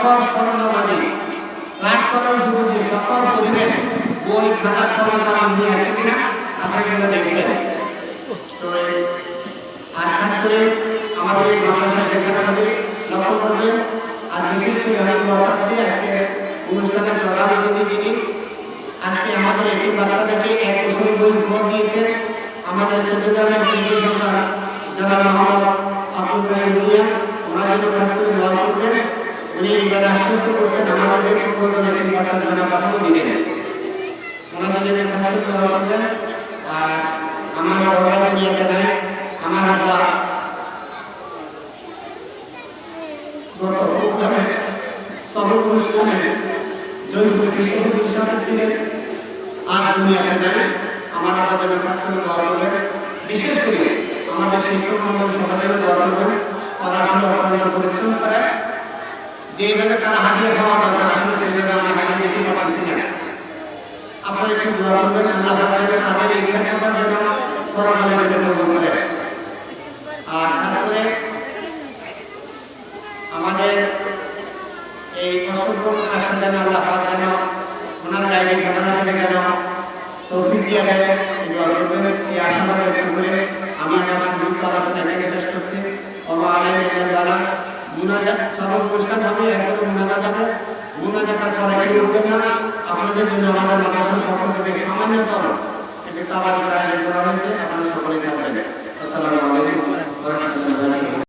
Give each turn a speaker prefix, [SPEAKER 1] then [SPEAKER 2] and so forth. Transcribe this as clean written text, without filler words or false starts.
[SPEAKER 1] সকল সরঞ্জামাদি ক্লাস করার উপযোগী সকল পরিবেশ বই খাতা কলম আমি নিয়ে আসছি কিনা আপনারা এগুলো দেখবেন। তো আর খাস করে আমাদের এই মাদ্রাসায় দেখানো হবে লক্ষ্য করবেন। আর বিশেষ করে আমি বলা চাচ্ছি আজকে অনুষ্ঠানের প্রধান অতিথি যিনি আজকে আমাদের এই বাচ্চাদেরকে 1 বছর বই ভোট দিয়েছেন আমাদের চট্টগ্রামের কৃষি সন্তান জনাব মোহাম্মদ আব্দুল রহিম ভূঁইয়া, ওনার জন্য কাজ করে দোয়া করবেন। উনি এবার আশ্বস্ত করছেন আমাদের পূর্বতনের এই বাচ্চা জনাব পাঠানো দিবেন, ওনাদের জন্য কাজ করে দোয়া করবেন। আর আমার বড়রা দুনিয়াতে নাই, আমার আব্বা গত শুক্রবারে সবর অনুষ্ঠানে জয়ফুল কৃষকের সাথে ছিলেন, আজ দুনিয়াতে নাই। আমার আব্বা যেন কাজ করে দোয়া করবেন। বিশেষ করে আমাদের শিক্ষক মন্ডল সমাজের দোয়া করবেন। তারা আসলে অত্যন্ত পরিশ্রম করে, যেভাবে তারা হাতিয়ে খাওয়া দরকার আসলে সেভাবে আমি হাতিয়ে দিতে পারছি না। আপনারা একটু দোয়া করবেন আল্লাহ যেন তাদের এই জ্ঞানটা যেন পরকালে যেন কবুল করে। আর খাস করে আমাদের এই অসম্পূর্ণ কাজটা যেন আল্লাহ যেন ওনার গাইডে ঘটনা থেকে যেন তৌফিক দিয়ে দেয় এই দোয়া করবেন। এই আশাবাদ ব্যক্ত করে আমি আমার সংযুক্ত আলোচনা এখানে শেষ করছি। দ্বারা মুনাজাত সর্ব অনুষ্ঠান হবে, এরপরে মুনাজাত হবে। মুনাজাতের পরে কেউ উঠবেন না। আপনাদের জন্য আমাদের মাদ্রাসার পক্ষ থেকে সামান্যতম একটি তাবারকের আয়োজন করা হয়েছে। আপনারা সকলেই থাকবেন। আসসালামু আলাইকুম।